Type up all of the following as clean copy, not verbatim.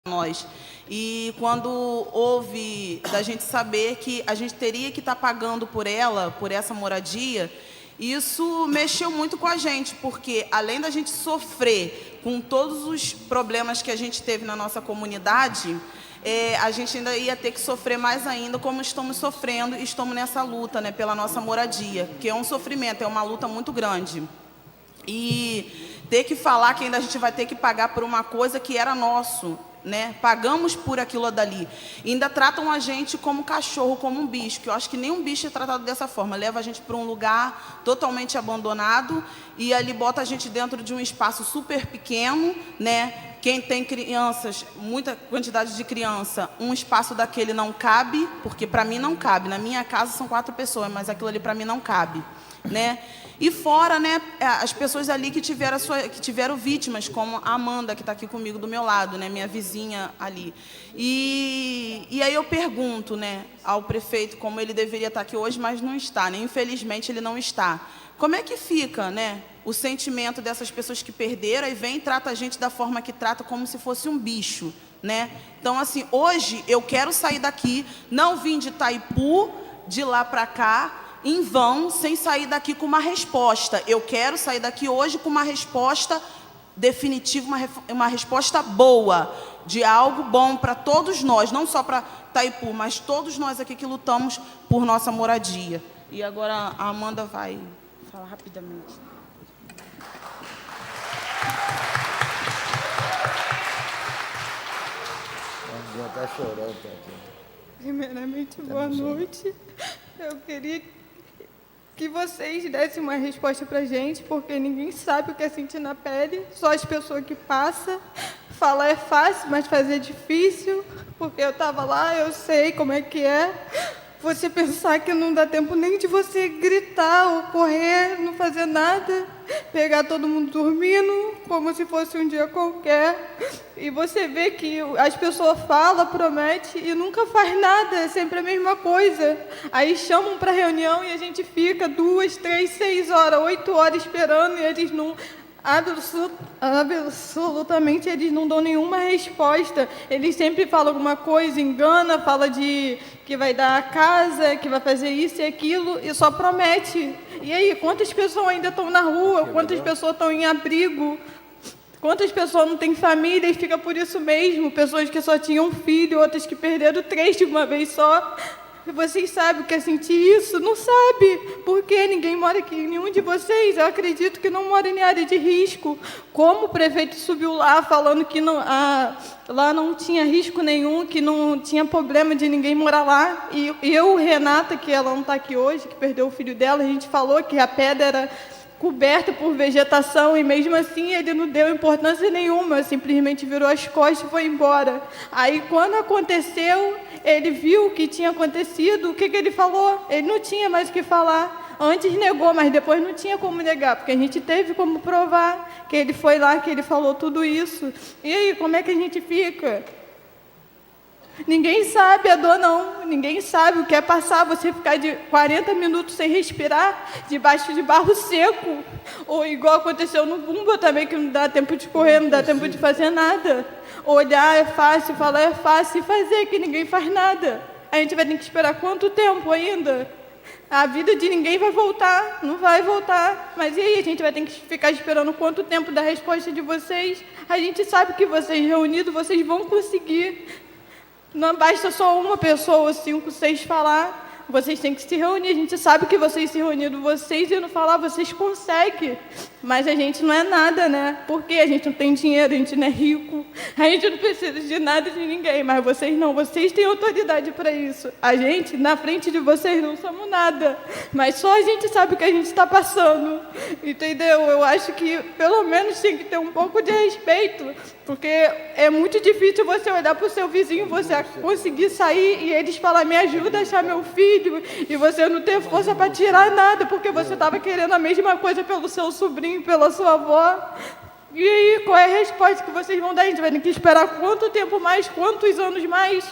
nós. E quando houve da gente saber que a gente teria que estar pagando por ela, por essa moradia, isso mexeu muito com a gente, porque além da gente sofrer com todos os problemas que a gente teve na nossa comunidade, a gente ainda ia ter que sofrer mais ainda, como estamos sofrendo e estamos nessa luta, né, pela nossa moradia, que é um sofrimento, é uma luta muito grande. E ter que falar que ainda a gente vai ter que pagar por uma coisa que era nosso, né? Pagamos por aquilo dali. E ainda tratam a gente como cachorro, como um bicho, que eu acho que nenhum bicho é tratado dessa forma. Leva a gente para um lugar totalmente abandonado e ali bota a gente dentro de um espaço super pequeno, né? Quem tem crianças, muita quantidade de criança, um espaço daquele não cabe, porque para mim não cabe. Na minha casa são 4 pessoas, mas aquilo ali para mim não cabe, né? E fora, né, as pessoas ali que tiveram vítimas, como a Amanda, que está aqui comigo do meu lado, né, minha vizinha ali. E aí eu pergunto, né, ao prefeito, como ele deveria estar aqui hoje, mas não está, né? Infelizmente ele não está. Como é que fica, né, o sentimento dessas pessoas que perderam e vem e trata a gente da forma que trata, como se fosse um bicho, né? Então, assim, hoje eu quero sair daqui, não vim de Itaipu, de lá para cá, em vão, sem sair daqui com uma resposta. Eu quero sair daqui hoje com uma resposta definitiva, uma resposta boa, de algo bom para todos nós, não só para Itaipu, mas todos nós aqui que lutamos por nossa moradia. E agora a Amanda vai falar rapidamente. Já está chorando aqui. Primeiramente, boa noite. Eu queria que vocês dessem uma resposta para a gente, porque ninguém sabe o que é sentir na pele, só as pessoas que passam. Falar é fácil, mas fazer é difícil, porque eu estava lá, eu sei como é que é. Você pensar que não dá tempo nem de você gritar ou correr, não fazer nada, pegar todo mundo dormindo, como se fosse um dia qualquer. E você vê que as pessoas falam, prometem e nunca faz nada, é sempre a mesma coisa. Aí chamam para reunião e a gente fica 2, 3, 6 horas, 8 horas esperando e eles não... Absolutamente, eles não dão nenhuma resposta. Eles sempre falam alguma coisa, engana, fala de que vai dar a casa, que vai fazer isso e aquilo, e só promete. E aí, quantas pessoas ainda estão na rua? Quantas pessoas estão em abrigo? Quantas pessoas não têm família e fica por isso mesmo? Pessoas que só tinham um filho, outras que perderam 3 de uma vez só. E vocês sabem o que é sentir isso? Não sabe. Porque ninguém mora aqui, nenhum de vocês. Eu acredito que não mora em área de risco. Como o prefeito subiu lá falando que não, lá não tinha risco nenhum, que não tinha problema de ninguém morar lá. E eu, Renata, que ela não está aqui hoje, que perdeu o filho dela, a gente falou que a pedra era coberta por vegetação, e mesmo assim ele não deu importância nenhuma, simplesmente virou as costas e foi embora. Aí, quando aconteceu, ele viu o que tinha acontecido, o que ele falou? Ele não tinha mais o que falar. Antes negou, mas depois não tinha como negar, porque a gente teve como provar que ele foi lá, que ele falou tudo isso. E aí, como é que a gente fica? Ninguém sabe a dor, não. Ninguém sabe o que é passar, você ficar de 40 minutos sem respirar, debaixo de barro seco. Ou igual aconteceu no Bumba também, que não dá tempo de correr, não dá tempo de fazer nada. Olhar é fácil, falar é fácil, e fazer que ninguém faz nada. A gente vai ter que esperar quanto tempo ainda? A vida de ninguém vai voltar, não vai voltar. Mas e aí, a gente vai ter que ficar esperando quanto tempo da resposta de vocês? A gente sabe que vocês reunidos, vocês vão conseguir. Não basta só uma pessoa, 5, 6 falar. Vocês têm que se reunir. A gente sabe que vocês se reunindo, vocês indo falar, vocês conseguem. Mas a gente não é nada, né? Porque a gente não tem dinheiro, a gente não é rico. A gente não precisa de nada de ninguém. Mas vocês não, vocês têm autoridade para isso. A gente, na frente de vocês, não somos nada. Mas só a gente sabe o que a gente está passando. Entendeu? Eu acho que, pelo menos, tem que ter um pouco de respeito. Porque é muito difícil você olhar para o seu vizinho, você conseguir sair e eles falar, me ajuda a achar meu filho, e você não ter força para tirar nada, porque você estava querendo a mesma coisa pelo seu sobrinho, pela sua avó. E aí, qual é a resposta que vocês vão dar? A gente vai ter que esperar quanto tempo mais, quantos anos mais?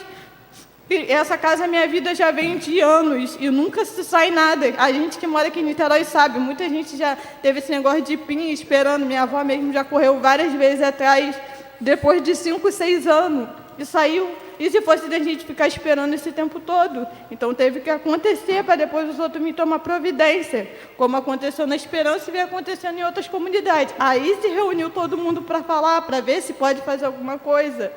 E essa casa, minha vida, já vem de anos e nunca se sai nada. A gente que mora aqui em Niterói sabe, muita gente já teve esse negócio de PIN esperando, minha avó mesmo já correu várias vezes atrás, depois de 5, 6 anos. e saiu. E se fosse da gente ficar esperando esse tempo todo? Então teve que acontecer para depois os outros me tomar providência, como aconteceu na Esperança e vem acontecendo em outras comunidades. Aí se reuniu todo mundo para falar, para ver se pode fazer alguma coisa.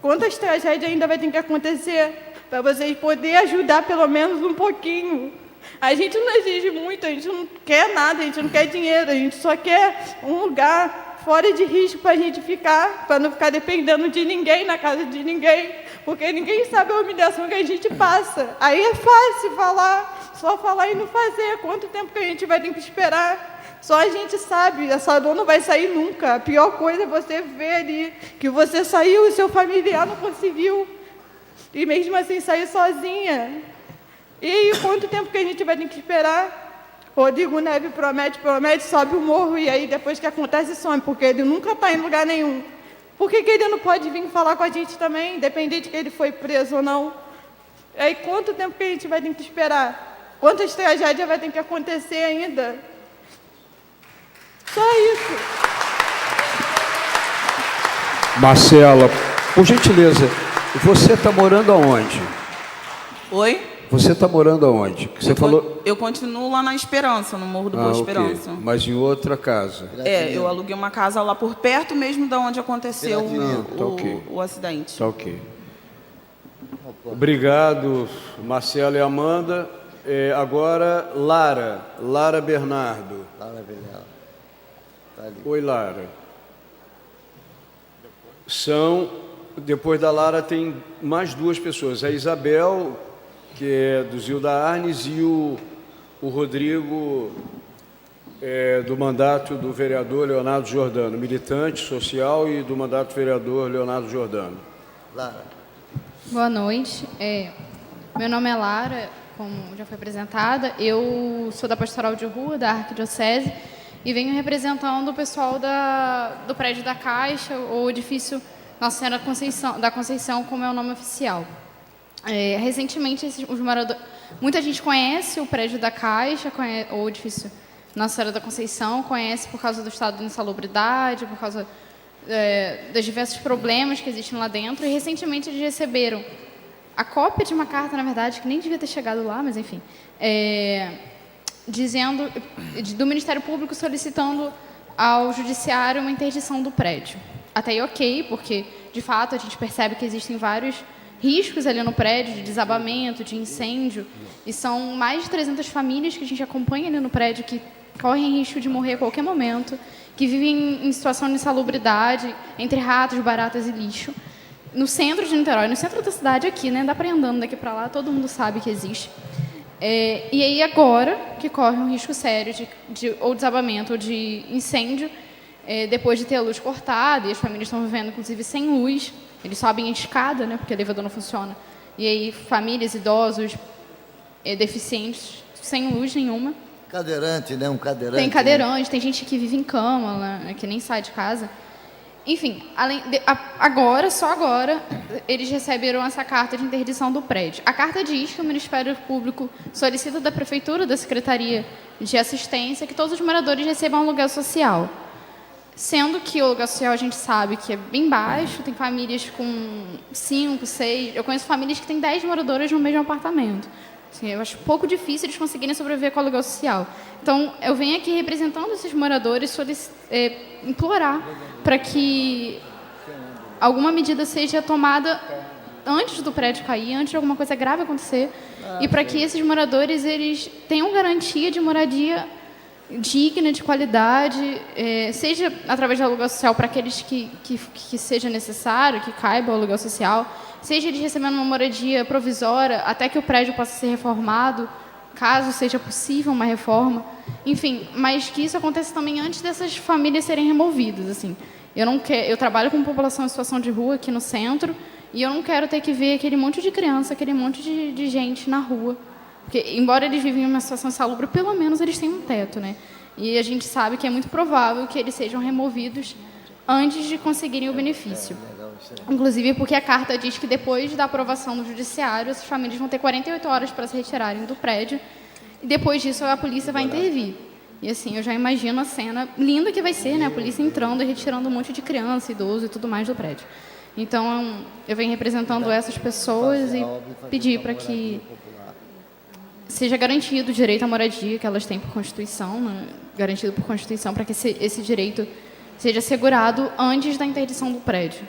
Quantas tragédias ainda vai ter que acontecer para vocês poderem ajudar pelo menos um pouquinho? A gente não exige muito, a gente não quer nada, a gente não quer dinheiro, a gente só quer um lugar fora de risco para a gente ficar, para não ficar dependendo de ninguém, na casa de ninguém, porque ninguém sabe a humilhação que a gente passa. Aí é fácil falar, só falar e não fazer. Quanto tempo que a gente vai ter que esperar? Só a gente sabe, essa dor não vai sair nunca. A pior coisa é você ver ali que você saiu e seu familiar não conseguiu. E mesmo assim sair sozinha. E aí, quanto tempo que a gente vai ter que esperar? Rodrigo Neves promete, sobe o morro e aí depois que acontece some, porque ele nunca está em lugar nenhum. Por que ele não pode vir falar com a gente também, independente de que ele foi preso ou não? E aí, quanto tempo que a gente vai ter que esperar? Quantas tragédias vai ter que acontecer ainda? Só isso. Marcela, por gentileza, você está morando aonde? Oi? Você está morando aonde? Você falou... Eu continuo lá na Esperança, no Morro do Boa Esperança. Okay. Mas em outra casa? Eu aluguei uma casa lá por perto mesmo da onde aconteceu o acidente. Tá ok. Obrigado, Marcelo e Amanda. Agora, Lara Bernardo. Lara Bernardo. Tá ali. Oi, Lara. Depois da Lara tem mais duas pessoas. A Isabel, que é do Zilda Arnes, e o Rodrigo, do mandato do vereador Leonardo Giordano, militante social e do mandato do vereador Leonardo Giordano. Lara. Boa noite. Meu nome é Lara, como já foi apresentada. Eu sou da Pastoral de Rua, da Arquidiocese, e venho representando o pessoal do prédio da Caixa, ou edifício Nossa Senhora da Conceição, como é o nome oficial. Recentemente, os moradores, muita gente conhece o prédio da Caixa, ou o edifício Nossa Senhora da Conceição, conhece por causa do estado de insalubridade, por causa dos diversos problemas que existem lá dentro, e recentemente eles receberam a cópia de uma carta, na verdade, que nem devia ter chegado lá, mas enfim, dizendo, do Ministério Público solicitando ao Judiciário uma interdição do prédio. Até aí ok, porque, de fato, a gente percebe que existem vários riscos ali no prédio, de desabamento, de incêndio, e são mais de 300 famílias que a gente acompanha ali no prédio que correm risco de morrer a qualquer momento, que vivem em situação de insalubridade, entre ratos, baratas e lixo, no centro de Niterói, no centro da cidade aqui, né? Dá para ir andando daqui para lá, todo mundo sabe que existe. E aí agora que corre um risco sério de ou desabamento ou de incêndio, depois de ter a luz cortada, e as famílias estão vivendo, inclusive, sem luz. Eles sobem a escada, né, porque o elevador não funciona. E aí famílias, idosos, deficientes, sem luz nenhuma. Cadeirante, né? Um cadeirante. Tem cadeirante, tem gente que vive em cama, né, que nem sai de casa. Enfim, só agora, eles receberam essa carta de interdição do prédio. A carta diz que o Ministério Público solicita da Prefeitura, da Secretaria de Assistência, que todos os moradores recebam um aluguel social. Sendo que o aluguel social a gente sabe que é bem baixo, tem famílias com 5, 6... Eu conheço famílias que têm 10 moradores no mesmo apartamento. Assim, eu acho pouco difícil eles conseguirem sobreviver com o aluguel social. Então, eu venho aqui representando esses moradores, implorar para que alguma medida seja tomada antes do prédio cair, antes de alguma coisa grave acontecer, e para que esses moradores eles tenham garantia de moradia digna, de qualidade, seja através do aluguel social para aqueles que seja necessário, que caiba o aluguel social, seja eles recebendo uma moradia provisória até que o prédio possa ser reformado, caso seja possível uma reforma, enfim, mas que isso aconteça também antes dessas famílias serem removidas, assim. Eu trabalho com população em situação de rua aqui no centro, e eu não quero ter que ver aquele monte de criança, aquele monte de gente na rua. Porque, embora eles vivem em uma situação insalubre, pelo menos eles têm um teto, né? E a gente sabe que é muito provável que eles sejam removidos antes de conseguirem o benefício. Inclusive porque a carta diz que depois da aprovação do judiciário, essas famílias vão ter 48 horas para se retirarem do prédio, e depois disso a polícia vai intervir. E assim, eu já imagino a cena linda que vai ser, né? A polícia entrando e retirando um monte de criança, idoso e tudo mais do prédio. Então, eu venho representando essas pessoas e pedir para que seja garantido o direito à moradia que elas têm por Constituição, né? Garantido por Constituição, para que esse direito seja assegurado antes da interdição do prédio.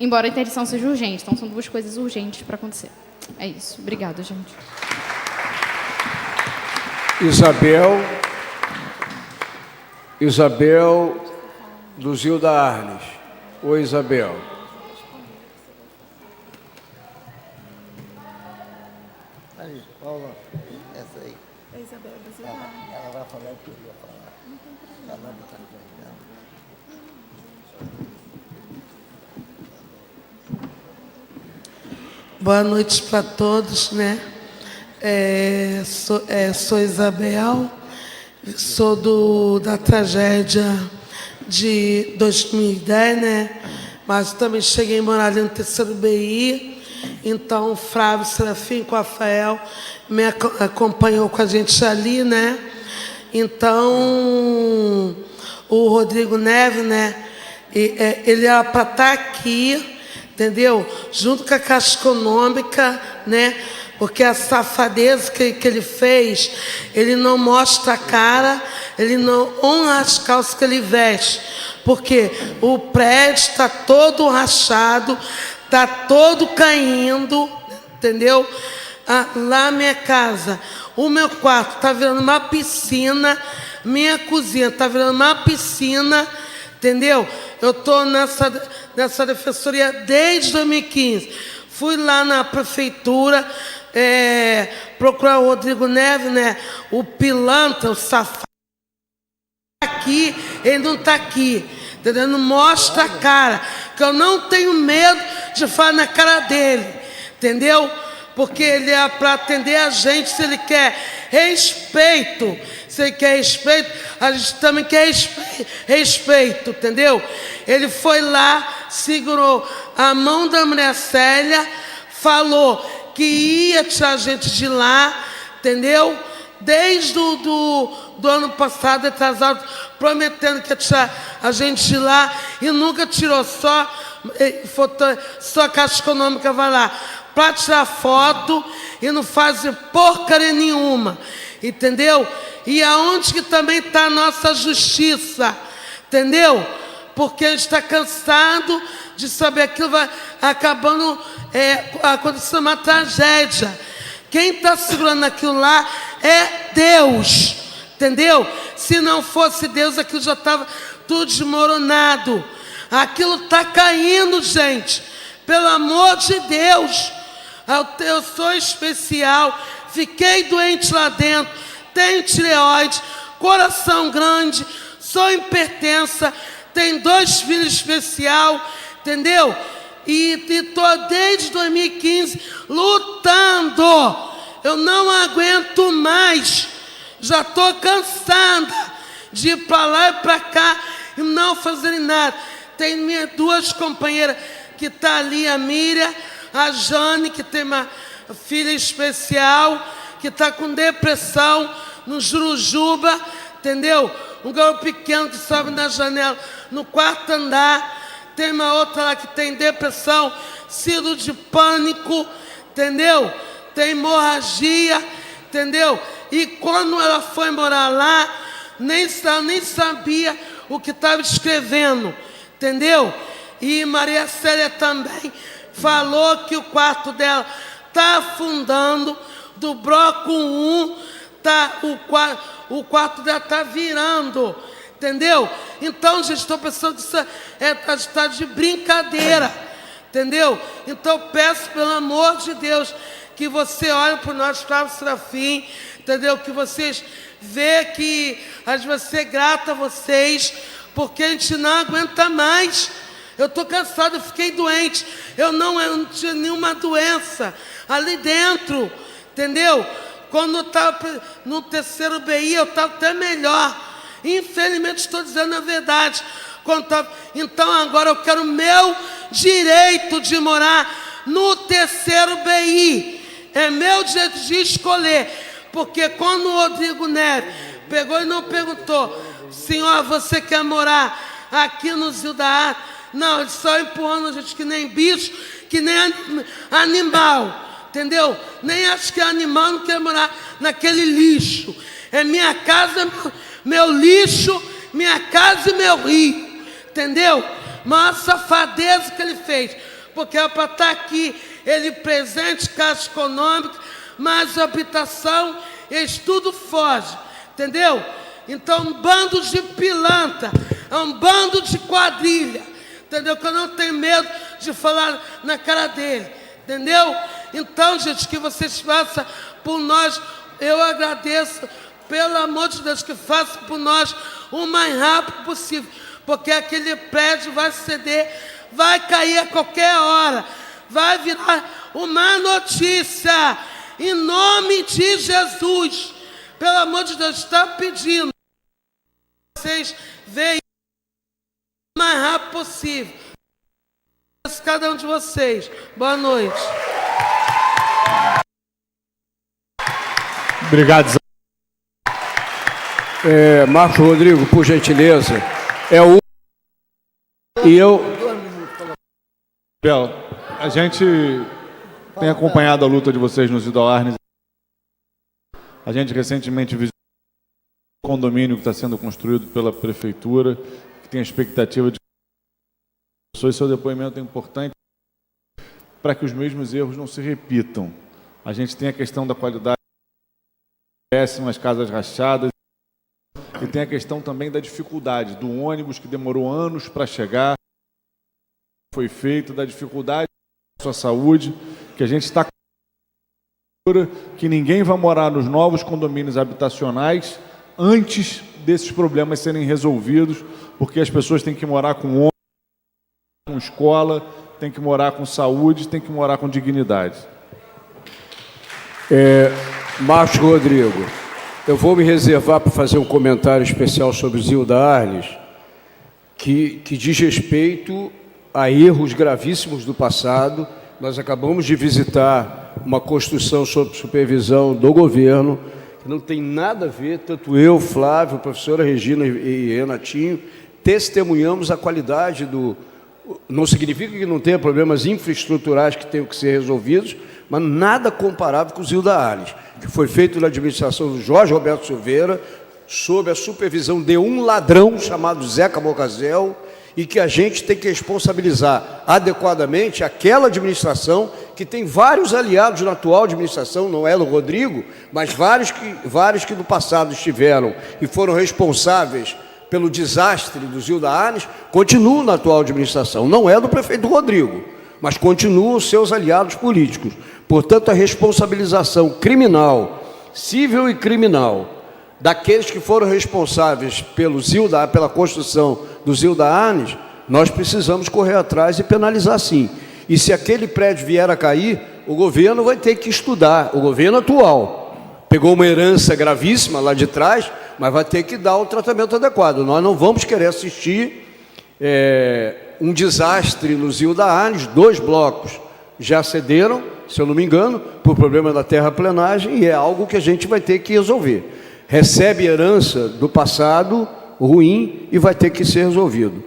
Embora a interdição seja urgente, então são duas coisas urgentes para acontecer. É isso. Obrigada, gente. Isabel do Zilda Arnes. Oi, Isabel. Aí, Paula, essa aí. É Isabel do Zilda Arnes. Ela vai falar o que eu ia falar. Ela vai botar no programa. Boa noite para todos, né? Sou Isabel, sou da tragédia de 2010, né? Mas também cheguei a morar ali no 3º BI. Então, o Flávio Serafim com o Rafael me acompanhou com a gente ali, né? Então, o Rodrigo Neves, né? Ele era para estar aqui, entendeu? Junto com a Caixa Econômica, né? Porque a safadeza que ele fez, ele não mostra a cara, ele não honra as calças que ele veste. Porque o prédio está todo rachado, está todo caindo, entendeu? Lá minha casa, o meu quarto está virando uma piscina, minha cozinha está virando uma piscina, entendeu? Eu estou nessa defensoria desde 2015. Fui lá na prefeitura procurar o Rodrigo Neves, né? O pilantra, o safado. Aqui, ele não está aqui, entendeu? Não mostra a cara, que eu não tenho medo de falar na cara dele, entendeu? Porque ele é para atender a gente. Se ele quer respeito, se ele quer respeito, a gente também quer respeito, entendeu? Ele foi lá, segurou a mão da Maria Célia, falou que ia tirar a gente de lá, entendeu? Desde do ano passado, atrasado, prometendo que ia tirar a gente de lá e nunca tirou. Só a Caixa Econômica vai lá para tirar foto e não faz porcaria nenhuma, entendeu? E aonde que também está a nossa justiça, entendeu? Porque a gente está cansado de saber aquilo vai acabando acontecendo uma tragédia. Quem está segurando aquilo lá é Deus, entendeu? Se não fosse Deus, aquilo já estava tudo desmoronado. Aquilo está caindo, gente. Pelo amor de Deus. Eu sou especial, fiquei doente lá dentro, tenho tireoide, coração grande, sou hipertensa, tenho 2 filhos especial, entendeu? E estou desde 2015 lutando. Eu não aguento mais. Já estou cansada de ir para lá e para cá e não fazerem nada. Tem minhas 2 companheiras que estão ali, a Miriam, a Jane, que tem uma filha especial, que está com depressão no Jurujuba, entendeu? Um garoto pequeno que sobe na janela no 4º andar. Tem uma outra lá que tem depressão, síndrome de pânico, entendeu? Tem hemorragia, entendeu? E quando ela foi morar lá, nem sabia o que estava escrevendo, entendeu? E Maria Célia também falou que o quarto dela está afundando, do bloco 1, o quarto dela está virando, entendeu? Então, gente, estou pensando que isso está de brincadeira, entendeu? Então, peço, pelo amor de Deus, que você olhe para o nosso Flávio Serafim, entendeu? Que vocês vejam que a gente vai ser grata a vocês, porque a gente não aguenta mais. Eu estou cansado, eu fiquei doente. Eu não tinha nenhuma doença ali dentro, entendeu? Quando eu estava no 3º BI, eu estava até melhor. Infelizmente, estou dizendo a verdade. Então, agora eu quero o meu direito de morar no 3º BI. É meu direito de escolher. Porque quando o Rodrigo Neves pegou e não perguntou: senhor, você quer morar aqui no Zilda Arnes? Não, eles estão empurrando a gente que nem bicho, que nem animal, entendeu? Nem acho que animal não quer morar naquele lixo. É minha casa, meu lixo, minha casa e meu rio, entendeu? Maior safadeza que ele fez, porque é para estar aqui, ele presente, Caixa Econômica, mais habitação, eles tudo foge, entendeu? Então, um bando de pilantra, é um bando de quadrilha, entendeu? Que eu não tenho medo de falar na cara dele, entendeu? Então, gente, que vocês façam por nós, eu agradeço, pelo amor de Deus, que façam por nós o mais rápido possível, porque aquele prédio vai ceder, vai cair a qualquer hora, vai virar uma notícia, em nome de Jesus, pelo amor de Deus, está pedindo, vocês veem o mais rápido possível, cada um de vocês, boa noite. Obrigado, Zé. Marcos Rodrigo, por gentileza, e eu... Bel, a gente tem acompanhado a luta de vocês nos Zilda Arnes. A gente recentemente visitou um condomínio que está sendo construído pela prefeitura, que tem a expectativa de... Seu depoimento é importante para que os mesmos erros não se repitam. A gente tem a questão da qualidade péssimas, casas rachadas, e tem a questão também da dificuldade do ônibus que demorou anos para chegar, foi feito, da dificuldade da sua saúde, que a gente está que ninguém vai morar nos novos condomínios habitacionais antes desses problemas serem resolvidos, porque as pessoas têm que morar com ônibus, com escola, têm que morar com saúde, têm que morar com dignidade. Marcos Rodrigo, eu vou me reservar para fazer um comentário especial sobre o Zilda Arnes, que diz respeito a erros gravíssimos do passado. Nós acabamos de visitar uma construção sob supervisão do governo, que não tem nada a ver, tanto eu, Flávio, a professora Regina e Renatinho, testemunhamos a qualidade do... Não significa que não tenha problemas infraestruturais que tenham que ser resolvidos, mas nada comparável com o Zilda Arnes, que foi feito na administração do Jorge Roberto Silveira, sob a supervisão de um ladrão chamado Zeca Bocazel, e que a gente tem que responsabilizar adequadamente aquela administração que tem vários aliados na atual administração, não é do Rodrigo, mas vários que no passado estiveram e foram responsáveis pelo desastre do Zilda Arnes, continuam na atual administração. Não é do prefeito Rodrigo, mas continuam seus aliados políticos. Portanto, a responsabilização criminal, civil e criminal, daqueles que foram responsáveis pela construção do Zilda Arnes, nós precisamos correr atrás e penalizar sim. E se aquele prédio vier a cair, o governo vai ter que estudar, o governo atual. Pegou uma herança gravíssima lá de trás, mas vai ter que dar o tratamento adequado. Nós não vamos querer assistir um desastre no Zilda Arnes. 2 blocos já cederam, se eu não me engano, por problema da terraplenagem, e é algo que a gente vai ter que resolver. Recebe herança do passado ruim e vai ter que ser resolvido.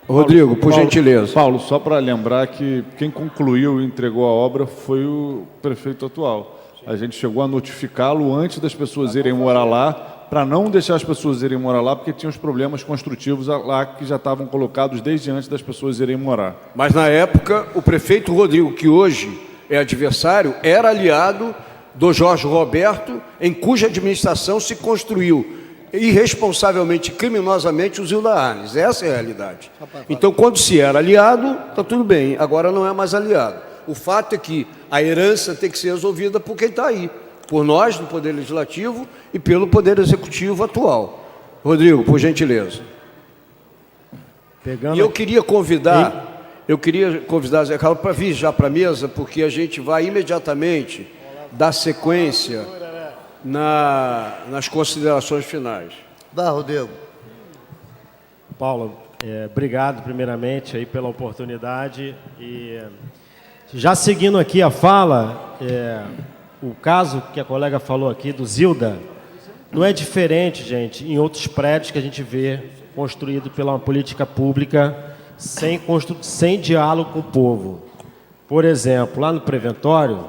Rodrigo, por gentileza. Paulo, só para lembrar que quem concluiu e entregou a obra foi o prefeito atual. A gente chegou a notificá-lo antes das pessoas irem morar lá, para não deixar as pessoas irem morar lá, porque tinha os problemas construtivos lá que já estavam colocados desde antes das pessoas irem morar. Mas, na época, o prefeito Rodrigo, que hoje é adversário, era aliado do Jorge Roberto, em cuja administração se construiu irresponsavelmente, criminosamente, o Zilda Arnes. Essa é a realidade. Então, quando se era aliado, está tudo bem, agora não é mais aliado. O fato é que a herança tem que ser resolvida por quem está aí, por nós, do Poder Legislativo, e pelo Poder Executivo atual. Rodrigo, por gentileza. E eu queria convidar Zé Carlos para vir já para a mesa, porque a gente vai imediatamente dar sequência nas considerações finais. Vai, Rodrigo. Paulo, obrigado primeiramente aí pela oportunidade. E já seguindo aqui a fala, o caso que a colega falou aqui do Zilda não é diferente, gente, em outros prédios que a gente vê construído pela uma política pública sem diálogo com o povo. Por exemplo, lá no Preventório,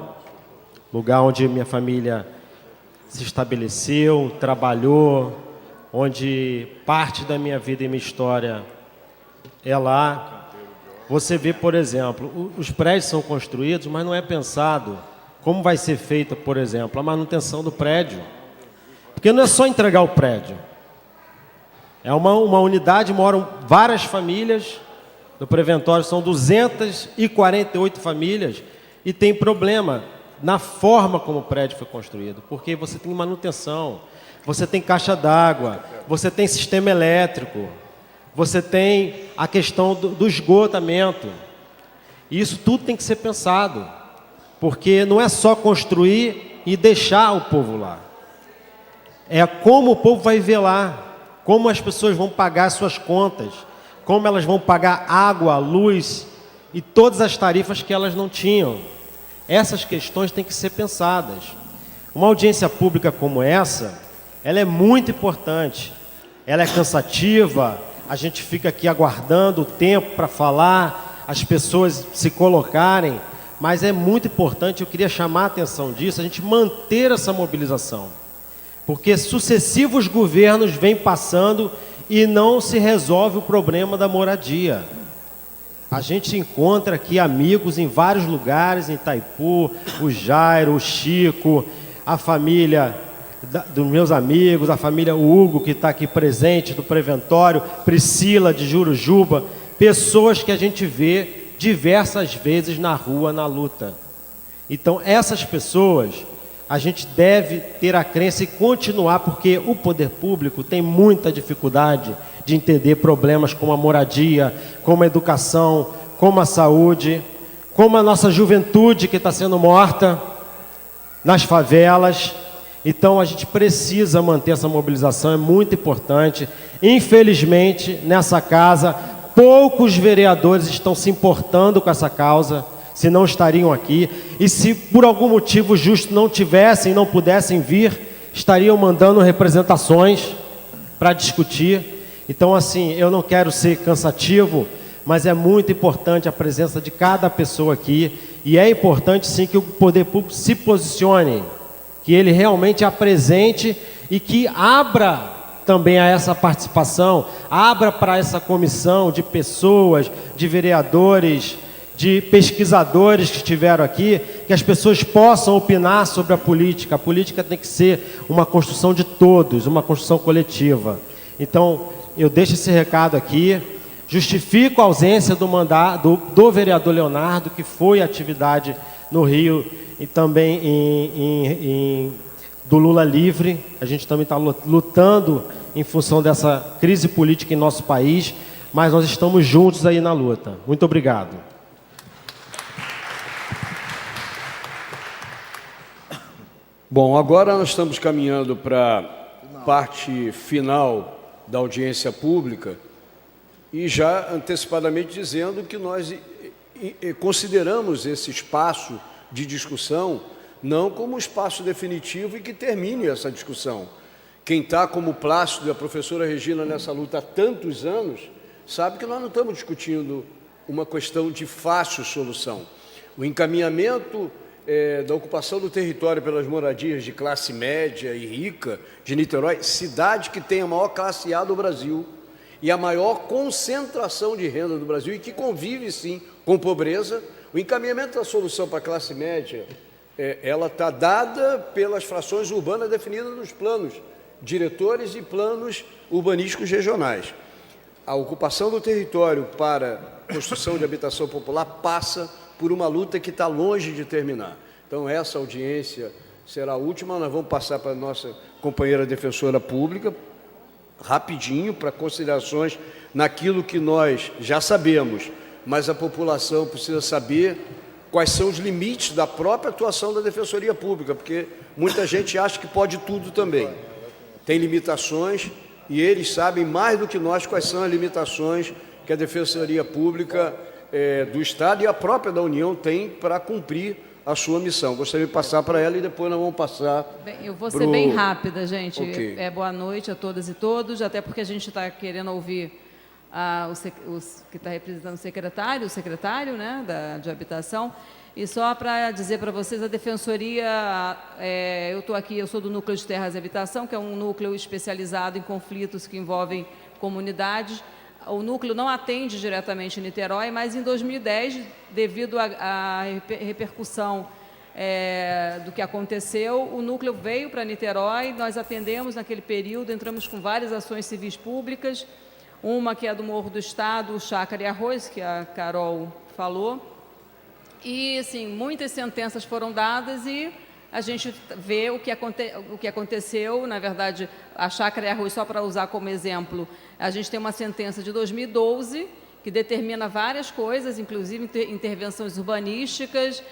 lugar onde minha família se estabeleceu, trabalhou, onde parte da minha vida e minha história é lá. Você vê, por exemplo, os prédios são construídos, mas não é pensado como vai ser feita, por exemplo, a manutenção do prédio. Porque não é só entregar o prédio. É uma unidade, moram várias famílias. No Preventório são 248 famílias e tem problema na forma como o prédio foi construído, porque você tem manutenção, você tem caixa d'água, você tem sistema elétrico, você tem a questão do esgotamento. E isso tudo tem que ser pensado, porque não é só construir e deixar o povo lá. É como o povo vai viver lá, como as pessoas vão pagar suas contas, como elas vão pagar água, luz e todas as tarifas que elas não tinham. Essas questões têm que ser pensadas. Uma audiência pública como essa, ela é muito importante. Ela é cansativa, a gente fica aqui aguardando o tempo para falar, as pessoas se colocarem, mas é muito importante, eu queria chamar a atenção disso, a gente manter essa mobilização. Porque sucessivos governos vêm passando e não se resolve o problema da moradia. A gente encontra aqui amigos em vários lugares, em Itaipu, o Jairo, o Chico, a família dos meus amigos, a família Hugo, que está aqui presente do Preventório, Priscila de Jurujuba, pessoas que a gente vê diversas vezes na rua, na luta. Então, essas pessoas, a gente deve ter a crença e continuar, porque o poder público tem muita dificuldade de entender problemas como a moradia, como a educação, como a saúde, como a nossa juventude que está sendo morta nas favelas. Então a gente precisa manter essa mobilização, é muito importante. Infelizmente, nessa casa, poucos vereadores estão se importando com essa causa, se não estariam aqui. E se por algum motivo justo não tivessem, não pudessem vir, estariam mandando representações para discutir. Então, assim, eu não quero ser cansativo, mas é muito importante a presença de cada pessoa aqui. E é importante, sim, que o poder público se posicione, que ele realmente apresente e que abra também a essa participação, abra para essa comissão de pessoas, de vereadores, de pesquisadores que estiveram aqui, que as pessoas possam opinar sobre a política. A política tem que ser uma construção de todos, uma construção coletiva. Então, eu deixo esse recado aqui, justifico a ausência do vereador Leonardo, que foi atividade no Rio e também do Lula Livre. A gente também está lutando em função dessa crise política em nosso país, mas nós estamos juntos aí na luta. Muito obrigado. Bom, agora nós estamos caminhando para a parte final da audiência pública e já antecipadamente dizendo que nós consideramos esse espaço de discussão não como espaço definitivo e que termine essa discussão. Quem está como Plácido e a professora Regina nessa luta há tantos anos, sabe que nós não estamos discutindo uma questão de fácil solução. O encaminhamento da ocupação do território pelas moradias de classe média e rica de Niterói, cidade que tem a maior classe A do Brasil e a maior concentração de renda do Brasil e que convive, sim, com pobreza. O encaminhamento da solução para a classe média, ela está dada pelas frações urbanas definidas nos planos diretores e planos urbanísticos regionais. A ocupação do território para construção de habitação popular passa por uma luta que está longe de terminar. Então, essa audiência será a última. Nós vamos passar para a nossa companheira defensora pública, rapidinho, para considerações naquilo que nós já sabemos, mas a população precisa saber quais são os limites da própria atuação da Defensoria Pública, porque muita gente acha que pode tudo também. Tem limitações e eles sabem mais do que nós quais são as limitações que a Defensoria Pública do Estado e a própria da União tem para cumprir a sua missão. Gostaria de passar para ela e depois nós vamos passar. Bem, eu vou ser bem rápida, gente. Okay. Boa noite a todas e todos, até porque a gente está querendo ouvir que está representando o secretário, né, de habitação. E só para dizer para vocês, a Defensoria, eu estou aqui, eu sou do Núcleo de Terras e Habitação, que é um núcleo especializado em conflitos que envolvem comunidades. O núcleo não atende diretamente em Niterói, mas em 2010, devido à repercussão do que aconteceu, o núcleo veio para Niterói, nós atendemos naquele período, entramos com várias ações civis públicas, uma que é do Morro do Estado, o Chácara e Arroz, que a Carol falou, e, assim, muitas sentenças foram dadas e a gente vê o que aconteceu. Na verdade, a Chácara e Arroz, só para usar como exemplo, a gente tem uma sentença de 2012 que determina várias coisas, inclusive intervenções urbanísticas,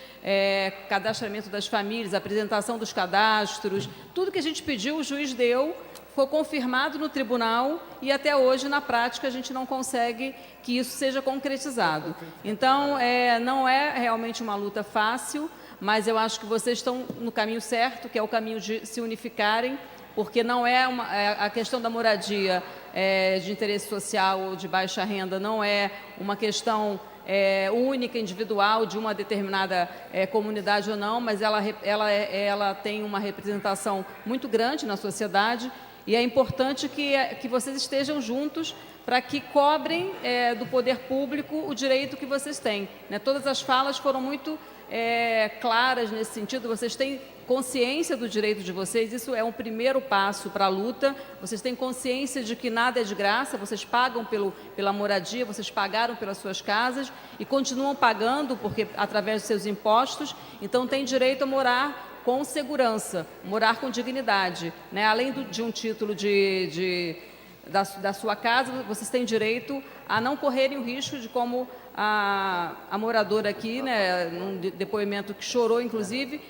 cadastramento das famílias, apresentação dos cadastros, tudo que a gente pediu, o juiz deu, foi confirmado no tribunal e até hoje, na prática, a gente não consegue que isso seja concretizado. Então, não é realmente uma luta fácil, mas eu acho que vocês estão no caminho certo, que é o caminho de se unificarem, porque não é a questão da moradia de interesse social ou de baixa renda, não é uma questão única, individual, de uma determinada comunidade ou não, mas ela tem uma representação muito grande na sociedade. E é importante que vocês estejam juntos para que cobrem do poder público o direito que vocês têm, né? Todas as falas foram muito claras nesse sentido, vocês têm consciência do direito de vocês, isso é um primeiro passo para a luta, vocês têm consciência de que nada é de graça, vocês pagam pela moradia, vocês pagaram pelas suas casas e continuam pagando porque através dos seus impostos, então têm direito a morar com segurança, morar com dignidade, né? Além de um título da sua casa, vocês têm direito a não correrem o risco de, como a moradora aqui, né, num depoimento que chorou, inclusive,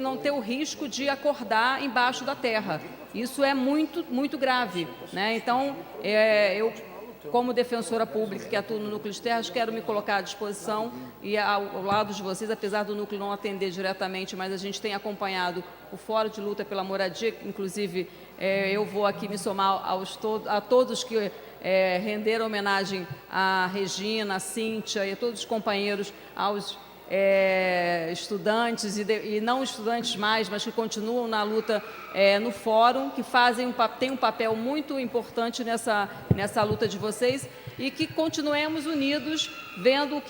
não ter o risco de acordar embaixo da terra. Isso é muito, muito grave, né? Então, eu, como defensora pública que atua no Núcleo de Terras, quero me colocar à disposição e ao lado de vocês, apesar do núcleo não atender diretamente, mas a gente tem acompanhado o Fórum de Luta pela Moradia, inclusive eu vou aqui me somar a todos que renderam homenagem à Regina, à Cíntia e a todos os companheiros, aos estudantes e não estudantes mais, mas que continuam na luta no fórum, que têm um papel muito importante nessa luta de vocês e que continuemos unidos, vendo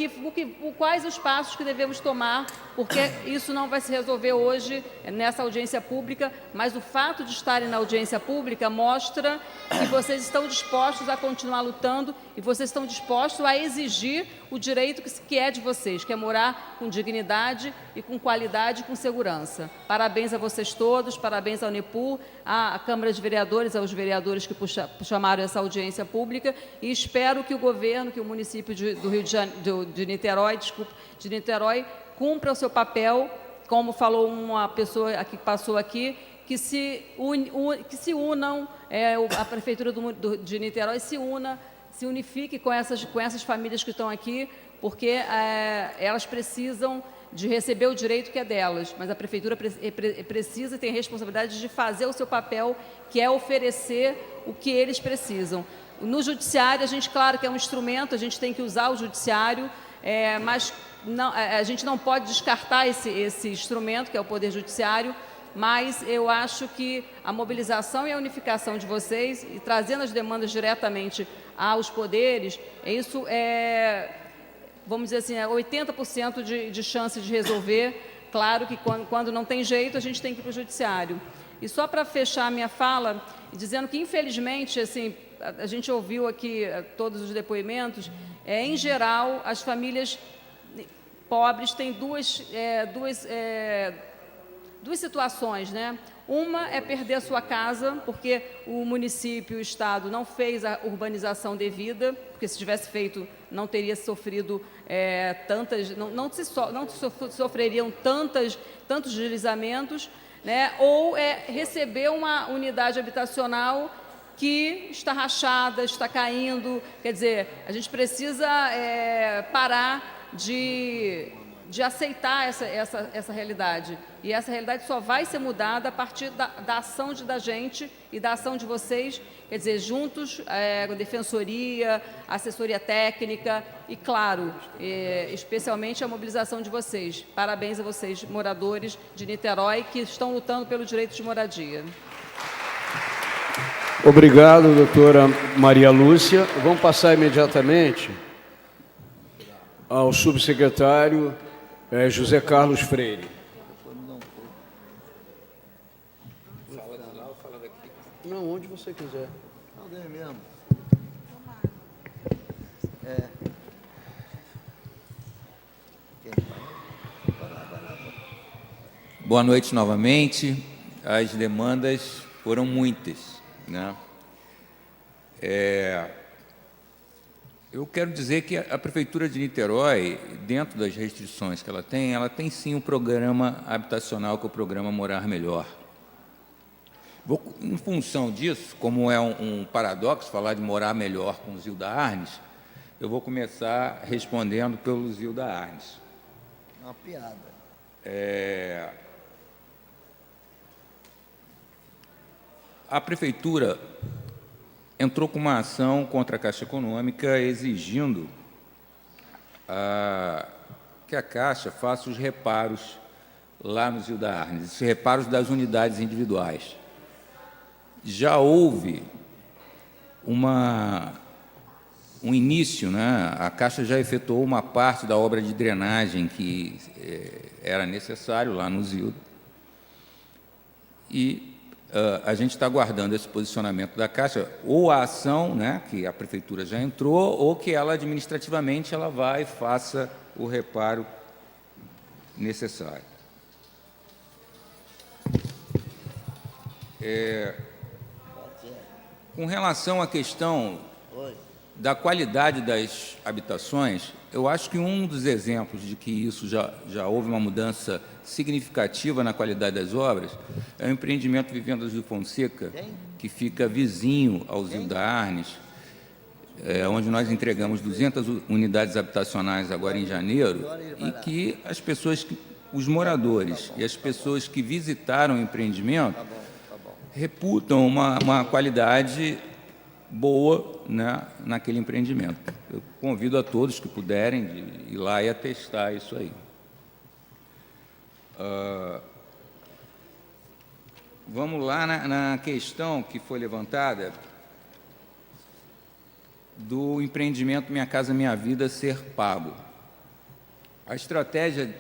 quais os passos que devemos tomar, porque isso não vai se resolver hoje nessa audiência pública, mas o fato de estarem na audiência pública mostra que vocês estão dispostos a continuar lutando e vocês estão dispostos a exigir o direito que é de vocês, que é morar com dignidade e com qualidade e com segurança. Parabéns a vocês todos, parabéns ao NEPUR, à Câmara de Vereadores, aos vereadores que chamaram essa audiência pública e espero que o governo, que o município de Niterói, cumpra o seu papel, como falou uma pessoa que passou aqui, que se unam, a Prefeitura de Niterói se unifique com essas famílias que estão aqui, porque elas precisam de receber o direito que é delas, mas a Prefeitura precisa e tem a responsabilidade de fazer o seu papel, que é oferecer o que eles precisam. No Judiciário, a gente, claro que é um instrumento, a gente tem que usar o Judiciário, mas não, a gente não pode descartar esse instrumento, que é o Poder Judiciário, mas eu acho que a mobilização e a unificação de vocês, e trazendo as demandas diretamente aos poderes, isso vamos dizer assim, 80% de chance de resolver. Claro que quando não tem jeito, a gente tem que ir para o Judiciário. E só para fechar a minha fala, dizendo que, infelizmente, assim, a gente ouviu aqui todos os depoimentos, em geral, as famílias pobres têm duas situações, né? Uma é perder a sua casa, porque o município, o Estado, não fez a urbanização devida, porque se tivesse feito, não teria sofrido não sofreriam tantos deslizamentos, né? Ou receber uma unidade habitacional que está rachada, está caindo. Quer dizer, a gente precisa parar de de aceitar essa realidade. E essa realidade só vai ser mudada a partir da ação da gente e da ação de vocês, quer dizer, juntos, defensoria, assessoria técnica e, claro, especialmente a mobilização de vocês. Parabéns a vocês, moradores de Niterói, que estão lutando pelo direito de moradia. Obrigado, doutora Maria Lúcia. Vamos passar imediatamente ao subsecretário José Carlos Freire. Não, onde você quiser. Alguém mesmo. Boa noite novamente. As demandas foram muitas, né? Eu quero dizer que a Prefeitura de Niterói, dentro das restrições que ela tem sim um programa habitacional, que é o programa Morar Melhor. Em função disso, como é um paradoxo falar de morar melhor com Zilda Arnes, eu vou começar respondendo pelo Zilda Arnes. É uma piada. A Prefeitura entrou com uma ação contra a Caixa Econômica exigindo que a Caixa faça os reparos lá no Zilda Arnes, os reparos das unidades individuais. Já houve um início, né? A Caixa já efetuou uma parte da obra de drenagem que era necessário lá no Zilda. E a gente está aguardando esse posicionamento da Caixa, ou a ação, né, que a Prefeitura já entrou, ou que ela, administrativamente, ela vai e faça o reparo necessário. Com relação à questão da qualidade das habitações, eu acho que um dos exemplos de que isso já houve uma mudança significativa na qualidade das obras é o empreendimento Vivendas do Fonseca, que fica vizinho ao Zilda Arnes, onde nós entregamos 200 unidades habitacionais agora em janeiro, e que as pessoas, os moradores e as pessoas que visitaram o empreendimento reputam uma qualidade boa, né, naquele empreendimento. Eu convido a todos que puderem de ir lá e atestar isso aí. Vamos lá na questão que foi levantada do empreendimento Minha Casa Minha Vida ser pago. A estratégia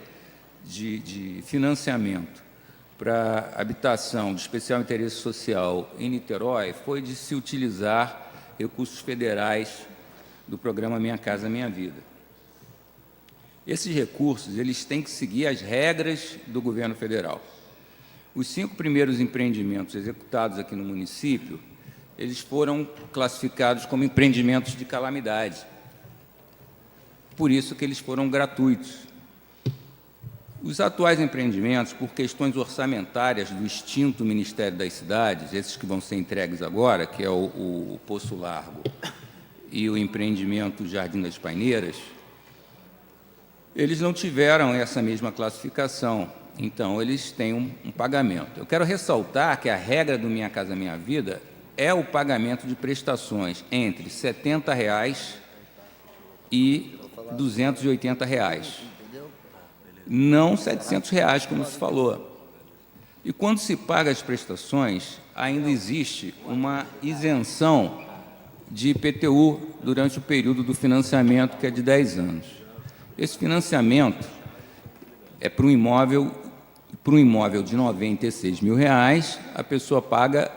de financiamento para habitação de especial interesse social em Niterói foi de se utilizar recursos federais do programa Minha Casa Minha Vida. Esses recursos, eles têm que seguir as regras do governo federal. Os 5 primeiros empreendimentos executados aqui no município, eles foram classificados como empreendimentos de calamidade. Por isso que eles foram gratuitos. Os atuais empreendimentos, por questões orçamentárias do extinto Ministério das Cidades, esses que vão ser entregues agora, que é o Poço Largo e o empreendimento Jardim das Paineiras, eles não tiveram essa mesma classificação, então eles têm um pagamento. Eu quero ressaltar que a regra do Minha Casa Minha Vida é o pagamento de prestações entre R$ 70 e R$ 280. Não R$ 700, como se falou. E quando se paga as prestações, ainda existe uma isenção de IPTU durante o período do financiamento, que é de 10 anos. Esse financiamento é para um imóvel de R$ 96 mil, a pessoa paga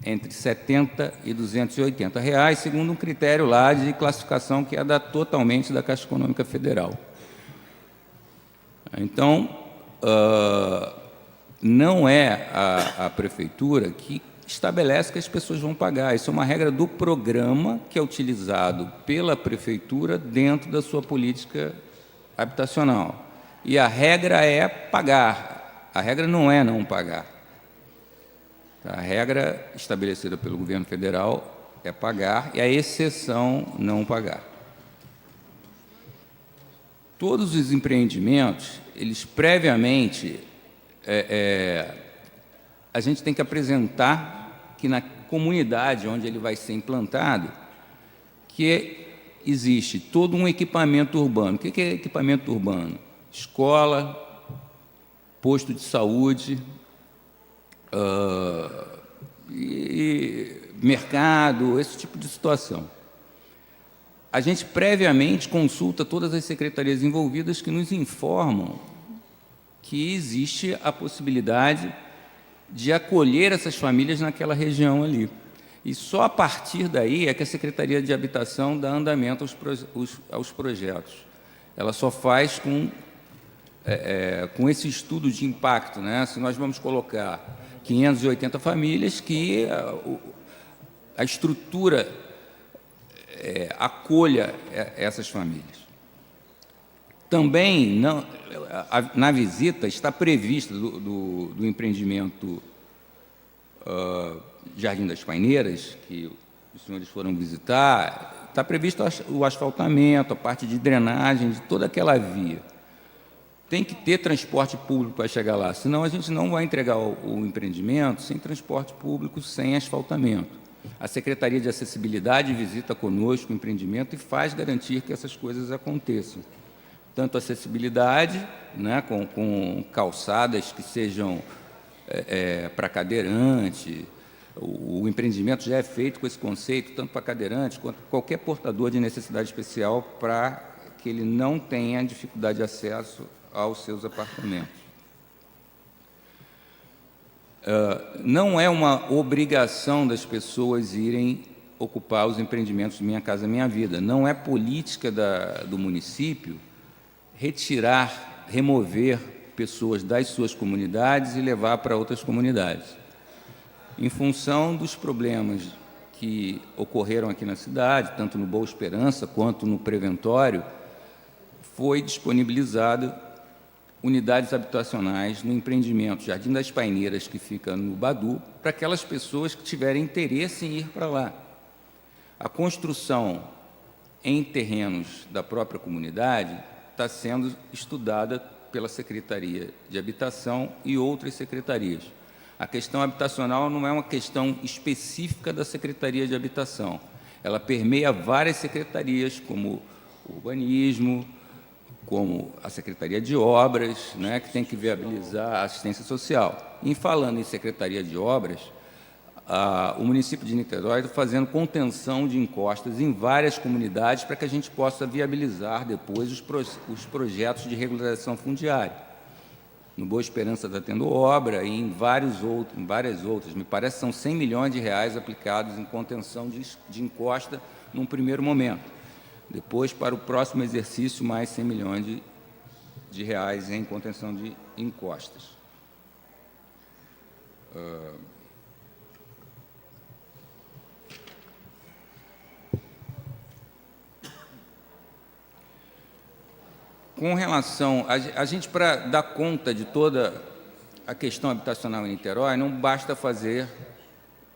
entre R$ 70 e R$ 280, segundo um critério lá de classificação que é totalmente da Caixa Econômica Federal. Então, não é a Prefeitura que estabelece que as pessoas vão pagar. Isso é uma regra do programa que é utilizado pela Prefeitura dentro da sua política habitacional. E a regra é pagar, a regra não é não pagar. A regra estabelecida pelo governo federal é pagar e a exceção não pagar. todos os empreendimentos, eles previamente, a gente tem que apresentar que na comunidade onde ele vai ser implantado, que existe todo um equipamento urbano. O que é equipamento urbano? Escola, posto de saúde, e mercado, esse tipo de situação. A gente previamente consulta todas as secretarias envolvidas que nos informam que existe a possibilidade de acolher essas famílias naquela região ali. E só a partir daí é que a Secretaria de Habitação dá andamento aos projetos. Ela só faz com esse estudo de impacto, né? Se nós vamos colocar 580 famílias, que a estrutura acolha essas famílias. Também, na visita, está prevista do empreendimento Jardim das Paineiras, que os senhores foram visitar, está previsto o asfaltamento, a parte de drenagem de toda aquela via. Tem que ter transporte público para chegar lá, senão a gente não vai entregar o empreendimento sem transporte público, sem asfaltamento. A Secretaria de Acessibilidade visita conosco o empreendimento e faz garantir que essas coisas aconteçam. Tanto acessibilidade, né, com calçadas que sejam para cadeirante. O empreendimento já é feito com esse conceito, tanto para cadeirante quanto para qualquer portador de necessidade especial, para que ele não tenha dificuldade de acesso aos seus apartamentos. Não é uma obrigação das pessoas irem ocupar os empreendimentos Minha Casa Minha Vida. Não é política do município remover pessoas das suas comunidades e levar para outras comunidades. Em função dos problemas que ocorreram aqui na cidade, tanto no Boa Esperança quanto no Preventório, foi disponibilizado unidades habitacionais no empreendimento Jardim das Paineiras, que fica no Badu, para aquelas pessoas que tiverem interesse em ir para lá. A construção em terrenos da própria comunidade está sendo estudada pela Secretaria de Habitação e outras secretarias. A questão habitacional não é uma questão específica da Secretaria de Habitação. Ela permeia várias secretarias, como o urbanismo, como a Secretaria de Obras, né, que tem que viabilizar a assistência social. E falando em Secretaria de Obras, o município de Niterói está fazendo contenção de encostas em várias comunidades para que a gente possa viabilizar depois os projetos de regularização fundiária. No Boa Esperança está tendo obra e em várias outras. Me parece que são 100 milhões de reais aplicados em contenção de encosta num primeiro momento. Depois, para o próximo exercício, mais 100 milhões de reais em contenção de encostas. Com relação... A gente, para dar conta de toda a questão habitacional em Niterói, não basta fazer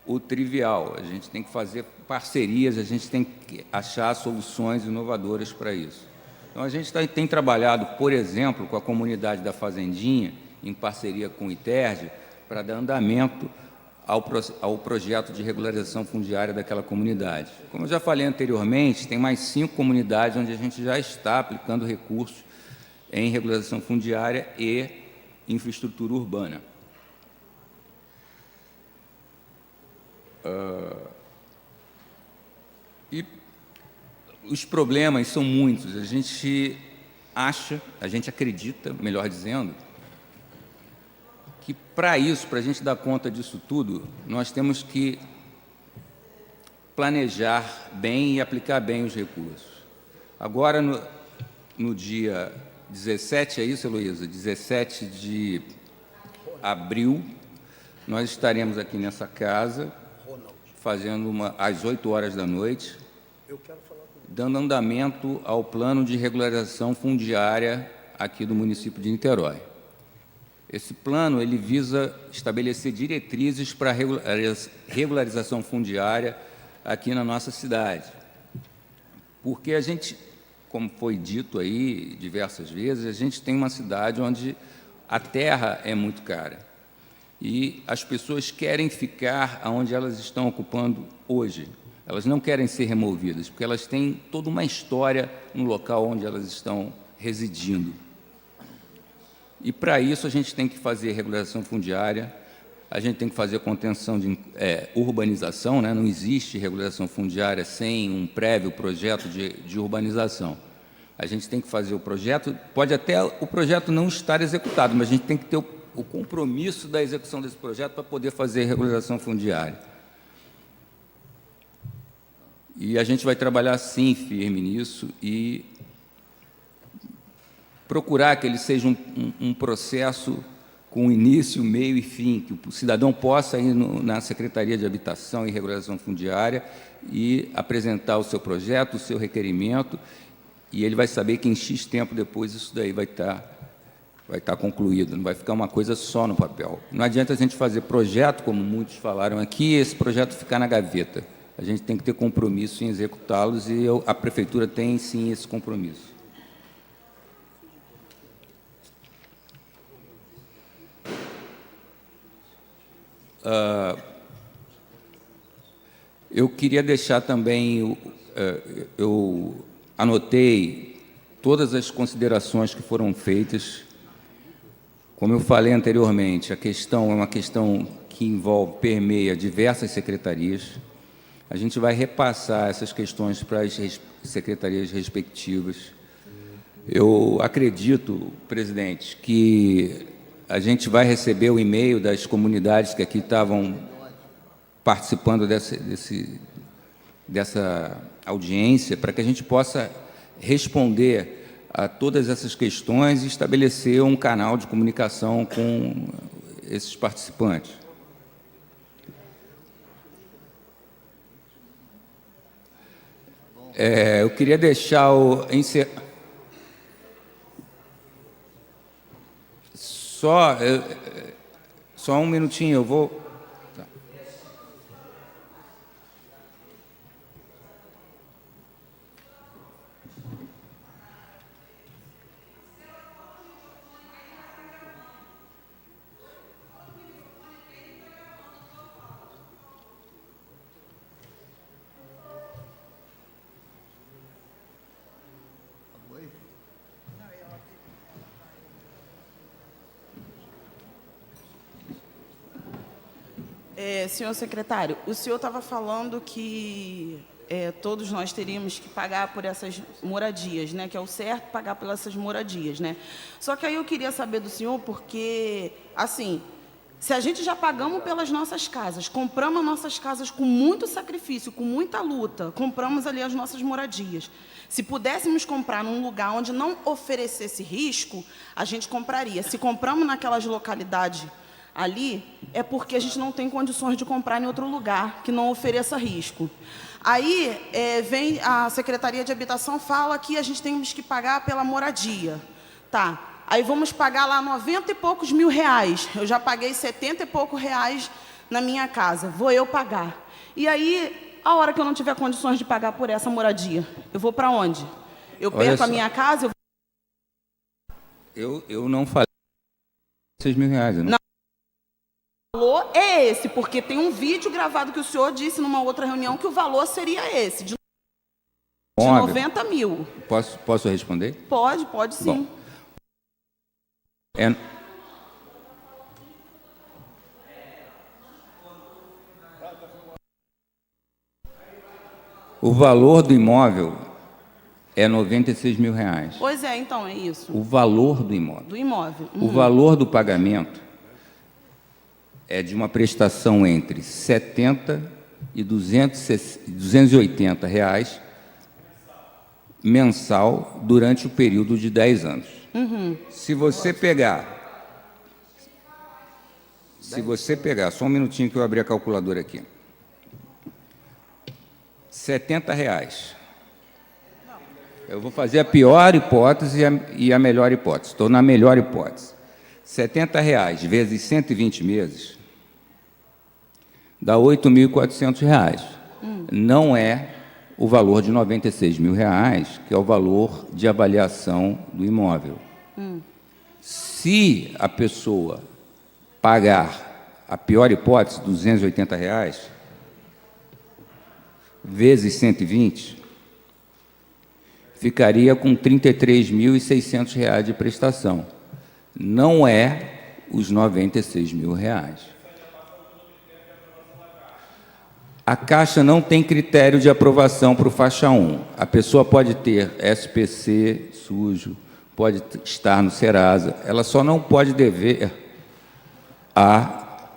o trivial. A gente tem que fazer parcerias, a gente tem que achar soluções inovadoras para isso. Então, a gente tem trabalhado, por exemplo, com a comunidade da Fazendinha, em parceria com o ITERJ, para dar andamento ao projeto de regularização fundiária daquela comunidade. Como eu já falei anteriormente, tem mais 5 comunidades onde a gente já está aplicando recursos em regularização fundiária e infraestrutura urbana. E os problemas são muitos. A gente acredita, melhor dizendo, que para isso, para a gente dar conta disso tudo, nós temos que planejar bem e aplicar bem os recursos. Agora, no dia 17, é isso, Heloísa? 17 de abril, nós estaremos aqui nessa casa, fazendo às 8 horas da noite, dando andamento ao plano de regularização fundiária aqui do município de Niterói. Esse plano ele visa estabelecer diretrizes para a regularização fundiária aqui na nossa cidade, porque a gente como foi dito aí diversas vezes, a gente tem uma cidade onde a terra é muito cara. E as pessoas querem ficar onde elas estão ocupando hoje. Elas não querem ser removidas, porque elas têm toda uma história no local onde elas estão residindo. E, para isso, a gente tem que fazer regularização fundiária, a gente tem que fazer contenção de urbanização, né? Não existe regularização fundiária sem um prévio projeto de urbanização. A gente tem que fazer o projeto, pode até o projeto não estar executado, mas a gente tem que ter o compromisso da execução desse projeto para poder fazer regularização fundiária. E a gente vai trabalhar, sim, firme nisso e procurar que ele seja um processo com início, meio e fim, que o cidadão possa ir na Secretaria de Habitação e Regularização Fundiária e apresentar o seu projeto, o seu requerimento, e ele vai saber que em X tempo depois isso daí vai estar concluído, não vai ficar uma coisa só no papel. Não adianta a gente fazer projeto, como muitos falaram aqui, e esse projeto ficar na gaveta. A gente tem que ter compromisso em executá-los e a Prefeitura tem, sim, esse compromisso. Eu queria deixar também, eu anotei todas as considerações que foram feitas. Como eu falei anteriormente, a questão é uma questão que envolve, permeia diversas secretarias. A gente vai repassar essas questões para as secretarias respectivas. Eu acredito, presidente, que a gente vai receber o e-mail das comunidades que aqui estavam participando dessa audiência, para que a gente possa responder a todas essas questões e estabelecer um canal de comunicação com esses participantes. Eu queria deixar só um minutinho, eu vou... Tá. Senhor secretário, o senhor estava falando que todos nós teríamos que pagar por essas moradias, né? Que é o certo pagar por essas moradias, né? Só que aí eu queria saber do senhor, porque, assim, se a gente já pagamos pelas nossas casas, compramos as nossas casas com muito sacrifício, com muita luta, compramos ali as nossas moradias. Se pudéssemos comprar num lugar onde não oferecesse risco, a gente compraria. Se compramos naquelas localidades ali, é porque a gente não tem condições de comprar em outro lugar que não ofereça risco. Aí vem a Secretaria de Habitação, fala que a gente tem que pagar pela moradia. Tá, aí vamos pagar lá 90 e poucos mil reais. Eu já paguei 70 e poucos reais na minha casa, vou eu pagar. E aí, a hora que eu não tiver condições de pagar por essa moradia, eu vou para onde? Eu perco a minha casa? Eu não falei 6 mil reais. Não. O valor é esse, porque tem um vídeo gravado que o senhor disse numa outra reunião que o valor seria esse, de 90 mil. Posso responder? Pode sim. Bom, o valor do imóvel é 96 mil reais. Pois é, então, é isso. O valor do imóvel. Do imóvel. O valor do pagamento é de uma prestação entre 70 e 280 reais mensal durante o período de 10 anos. Se você pegar, só um minutinho que eu abri a calculadora aqui, 70 reais. Eu vou fazer a pior hipótese e a melhor hipótese. Estou na melhor hipótese. 70 reais vezes 120 meses dá 8.400 reais. Não é o valor de R$ 96 mil, que é o valor de avaliação do imóvel. Se a pessoa pagar a pior hipótese, R$ 280, vezes 120, ficaria com R$ 33.600 de prestação. Não é os R$ 96 mil. A Caixa não tem critério de aprovação para o faixa 1. A pessoa pode ter SPC sujo, pode estar no Serasa, ela só não pode dever à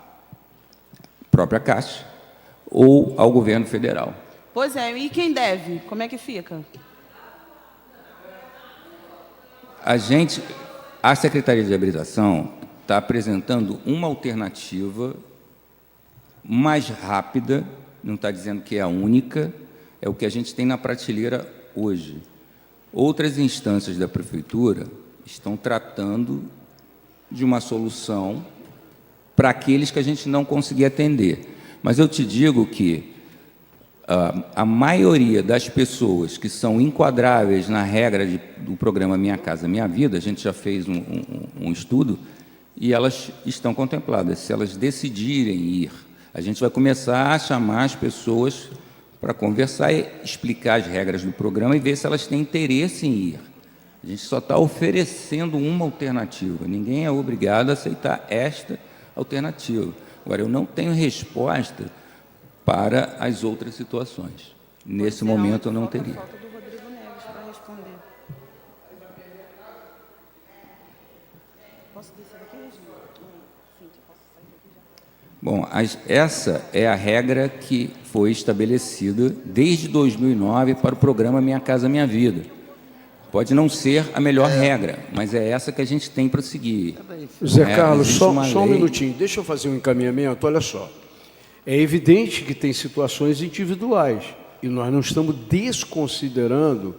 própria Caixa ou ao governo federal. Pois é, e quem deve? Como é que fica? A Secretaria de Habitação está apresentando uma alternativa mais rápida, não está dizendo que é a única, é o que a gente tem na prateleira hoje. Outras instâncias da Prefeitura estão tratando de uma solução para aqueles que a gente não conseguir atender. Mas eu te digo que a maioria das pessoas que são enquadráveis na regra do programa Minha Casa Minha Vida, a gente já fez um estudo, e elas estão contempladas. Se elas decidirem ir, a gente vai começar a chamar as pessoas para conversar e explicar as regras do programa e ver se elas têm interesse em ir. A gente só está oferecendo uma alternativa. Ninguém é obrigado a aceitar esta alternativa. Agora, eu não tenho resposta para as outras situações. Nesse momento, eu não teria. Falta do Rodrigo Neves para responder. Posso descer daqui, Regina? Cíntia, posso sair daqui já? Bom, essa é a regra que foi estabelecida desde 2009 para o programa Minha Casa Minha Vida. Pode não ser a melhor regra, mas é essa que a gente tem para seguir. Zé Carlos, existe só uma um lei. minutinho, deixa eu fazer um encaminhamento. Olha só, é evidente que tem situações individuais e nós não estamos desconsiderando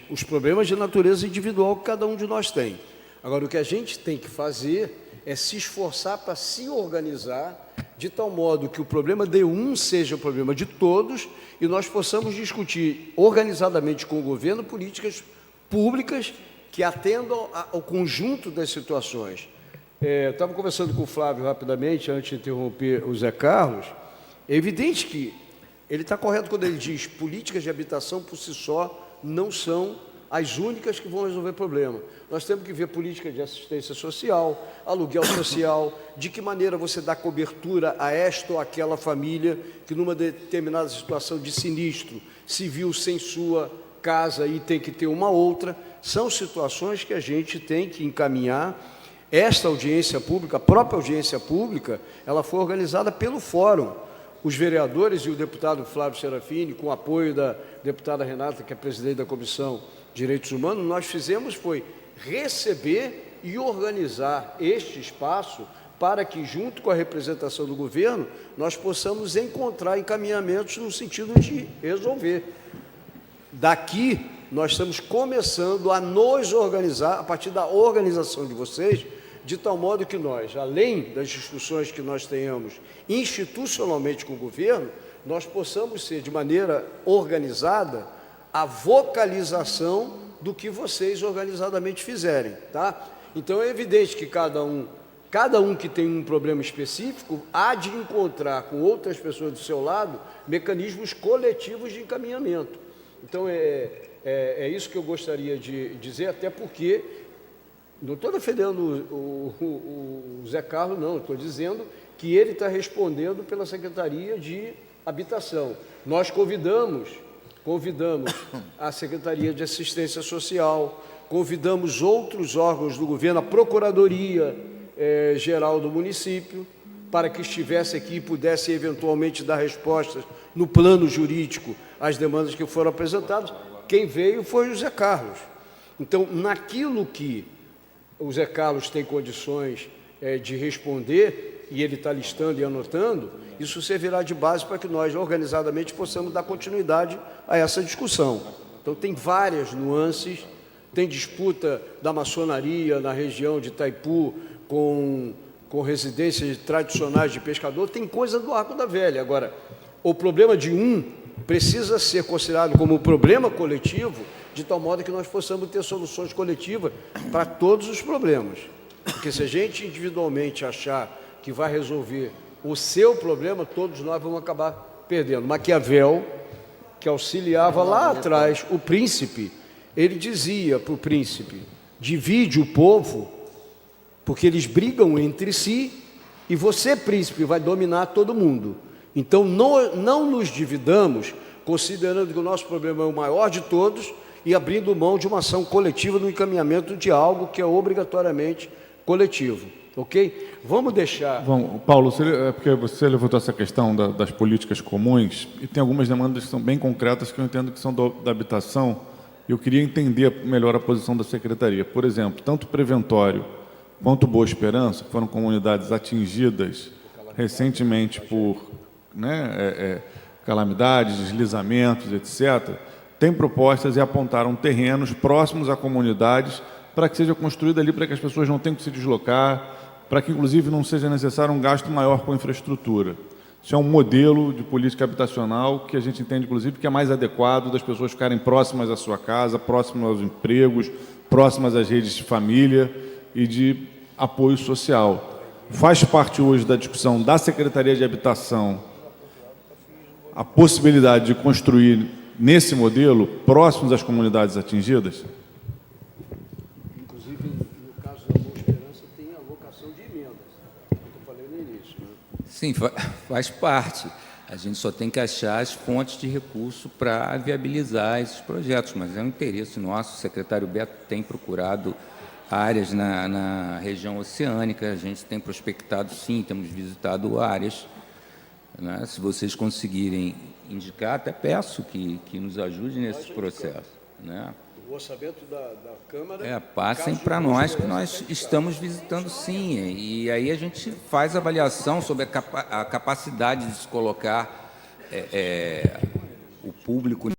os problemas de natureza individual que cada um de nós tem. Agora, o que a gente tem que fazer é se esforçar para se organizar de tal modo que o problema de um seja o problema de todos e nós possamos discutir organizadamente com o governo políticas públicas que atendam ao conjunto das situações. Eu estava conversando com o Flávio rapidamente, antes de interromper o Zé Carlos. É evidente que ele está correto quando ele diz que políticas de habitação por si só não são as únicas que vão resolver o problema. Nós temos que ver política de assistência social, aluguel social, de que maneira você dá cobertura a esta ou aquela família que numa determinada situação de sinistro se viu sem sua casa e tem que ter uma outra. São situações que a gente tem que encaminhar. Esta audiência pública, a própria audiência pública, ela foi organizada pelo Fórum. Os vereadores e o deputado Flávio Serafini, com o apoio da deputada Renata, que é presidente da Comissão de Direitos Humanos, nós fizemos foi receber e organizar este espaço para que, junto com a representação do governo, nós possamos encontrar encaminhamentos no sentido de resolver. Daqui, nós estamos começando a nos organizar, a partir da organização de vocês, de tal modo que nós, além das discussões que nós tenhamos institucionalmente com o governo, nós possamos ser, de maneira organizada, a vocalização do que vocês organizadamente fizerem, tá? Então, é evidente que cada um que tem um problema específico há de encontrar com outras pessoas do seu lado mecanismos coletivos de encaminhamento. Então, é isso que eu gostaria de dizer, até porque não estou defendendo o Zé Carlos, não, estou dizendo que ele está respondendo pela Secretaria de Habitação. Nós convidamos a Secretaria de Assistência Social, convidamos outros órgãos do governo, a Procuradoria Geral do município, para que estivesse aqui e pudesse eventualmente dar respostas no plano jurídico às demandas que foram apresentadas. Quem veio foi o Zé Carlos. Então, naquilo que o Zé Carlos tem condições de responder, e ele está listando e anotando, isso servirá de base para que nós, organizadamente, possamos dar continuidade a essa discussão. Então, tem várias nuances, tem disputa da maçonaria na região de Itaipu com residências tradicionais de pescador, tem coisa do Arco da Velha. Agora, o problema de um precisa ser considerado como um problema coletivo, de tal modo que nós possamos ter soluções coletivas para todos os problemas. Porque se a gente individualmente achar que vai resolver o seu problema, todos nós vamos acabar perdendo. Maquiavel, que auxiliava lá atrás o príncipe, ele dizia para o príncipe: divide o povo, porque eles brigam entre si, e você, príncipe, vai dominar todo mundo. Então, não nos dividamos, considerando que o nosso problema é o maior de todos, e abrindo mão de uma ação coletiva no encaminhamento de algo que é obrigatoriamente coletivo. Ok? Vamos deixar... Paulo, porque você levantou essa questão das políticas comuns, e tem algumas demandas que são bem concretas, que eu entendo que são da habitação, e eu queria entender melhor a posição da Secretaria. Por exemplo, tanto Preventório quanto Boa Esperança, que foram comunidades atingidas recentemente por calamidades, deslizamentos, etc., têm propostas e apontaram terrenos próximos a comunidades para que seja construído ali, para que as pessoas não tenham que se deslocar, para que, inclusive, não seja necessário um gasto maior com infraestrutura. Isso é um modelo de política habitacional que a gente entende, inclusive, que é mais adequado das pessoas ficarem próximas à sua casa, próximas aos empregos, próximas às redes de família e de apoio social. Faz parte hoje da discussão da Secretaria de Habitação a possibilidade de construir nesse modelo próximos às comunidades atingidas? Inclusive, no caso da Boa Esperança, tem alocação de emendas, como eu falei no início. Sim, faz parte. A gente só tem que achar as fontes de recurso para viabilizar esses projetos, mas é um interesse nosso. O secretário Beto tem procurado áreas na região oceânica, a gente tem prospectado, sim, temos visitado áreas. Né? Se vocês conseguirem indicar, até peço que nos ajude nesse processo. Né? O orçamento da Câmara... Passem para nós, que nós estamos visitando, sim. E aí a gente faz avaliação sobre a capacidade de se colocar o público